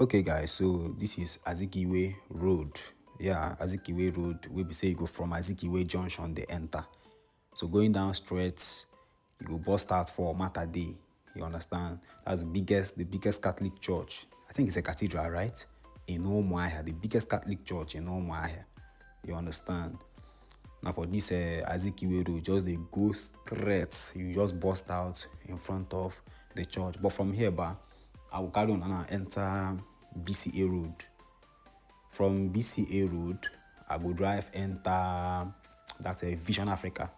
Okay guys, so this is Azikiwe Road. Yeah, Azikiwe Road. We be say you go from Azikiwe junction, they enter. So going down straight, you go bust out for Mater Day. You understand? That's the biggest Catholic church. I think it's a cathedral, right? In Umuahia, the biggest Catholic church in Umuahia. You understand? Now for this Azikiwe Road, just they go straight. You just bust out in front of the church. But from here, I will carry on and enter BCA Road. From BCA Road, I will drive enter that Vision Africa.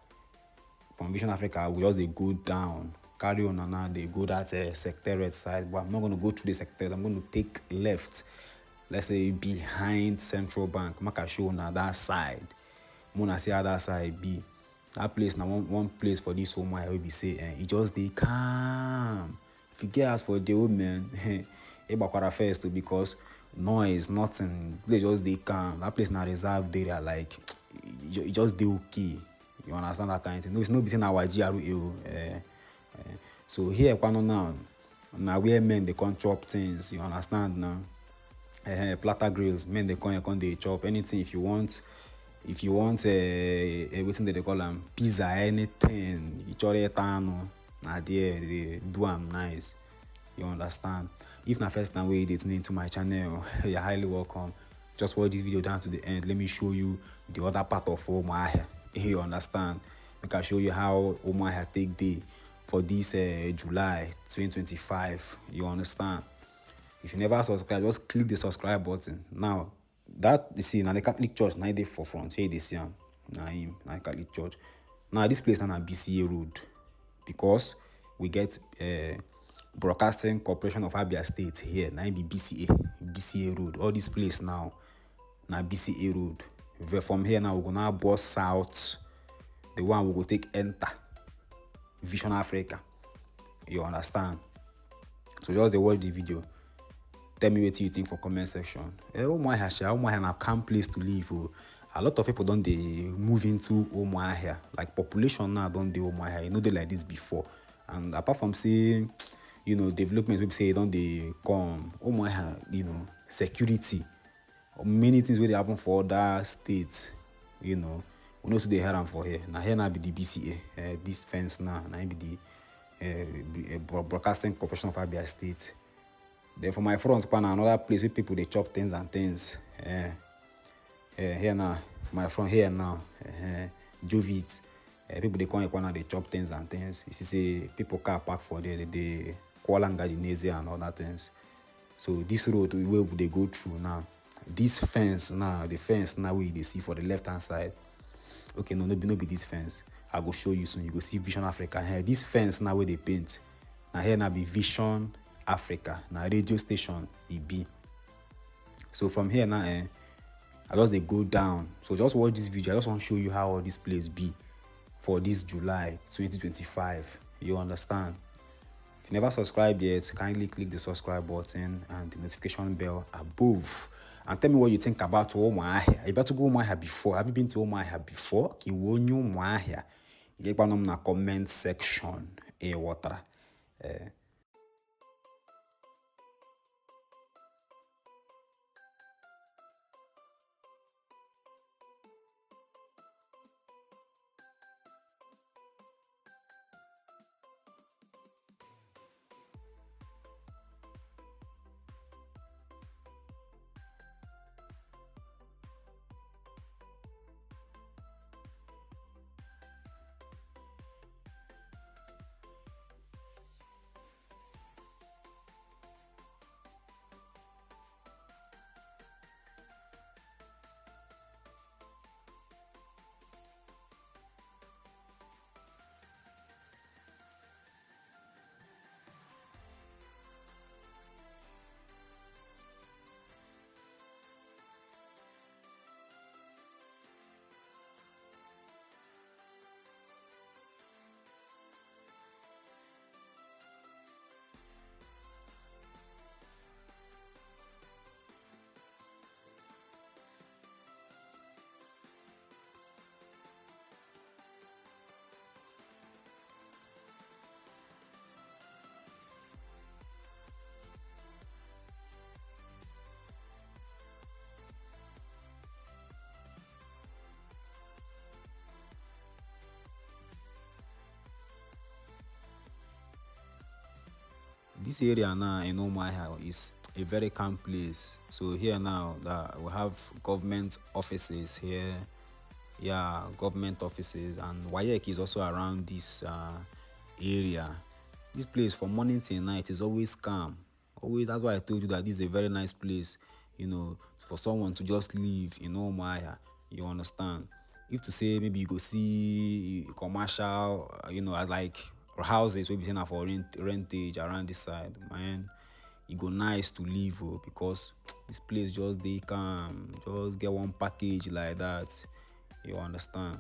From Vision Africa, I will just they go down, carry on and they go that secretariat side. But I'm not going to go through the secretariat. I'm going to take left. Let's say behind Central Bank. Make I show on that side. Mona see how that side be. That place now one place for this home I will be say it just they calm. If you get asked for the old man, Ebakwara first too because noise, nothing. Place just they calm. That place now reserved area like it just they okay. You understand that kind of thing? No, it's not between our GRU. So here, now where men they can't chop things. You understand now? Platter grills, men they can't chop anything if you want. If you want everything that they call them pizza, anything, you try it now there they do them nice. You understand? If not first time we they tune into my channel, you're highly welcome. Just watch this video down to the end. Let me show you the other part of Umuahia. You understand? I can show you how Umuahia take day for this July 2025. You understand? If you never subscribe, just click the subscribe button. Now, that you see, now the Catholic Church, now they for front. Here they see him. Now the Catholic Church. Now this place now BCA Road. Because we get Broadcasting Corporation of Abia State here. Now be BCA Road. All this place now BCA Road. From here now we go now bus south. The one we go take enter Vision Africa. You understand? So just watch the video. Tell me what you think for comment section. Umuahia na calm place to live. A lot of people don't they move into Umuahia. Like population now don't they Umuahia. You know they like this before. And apart from saying, developments we say don't they come Umuahia, security. Many things will happen for other states. We know so they hear them for here. Now here now be the BCA. This fence now be the Broadcasting Corporation of Abia State. Then for my front, another place where people they chop things and things. Here now, for my front here now, Jovit. People they come here they chop things and things. You see, say people car park for there, they call and and other things. So this road where they go through now. This fence now, the fence now where they see for the left hand side. Okay, no be this fence. I go show you soon. You go see Vision Africa here. This fence now where they paint. Now here now be Vision Africa, now radio station it be. So from here now I just they go down. So just watch this video. I just want to show you how all this place be for this July 2025. You understand? If you never subscribed yet, kindly click the subscribe button and the notification bell above. And tell me what you think about Umuahia. You better go Umuahia before. Have you been to Umuahia before? Kiwonyu Umuahia. Get in the comment section. Water. this area now in Umuahia is a very calm place. So here now that we have government offices here, yeah, government offices, and WAEC is also around this area. This place from morning till night is always calm. Always, that's why I told you that this is a very nice place, for someone to just live in Umuahia. You understand? If to say maybe you go see commercial, as like houses we be saying for rentage around this side, man, e go nice to live because this place just dey calm. Just get one package like that. You understand?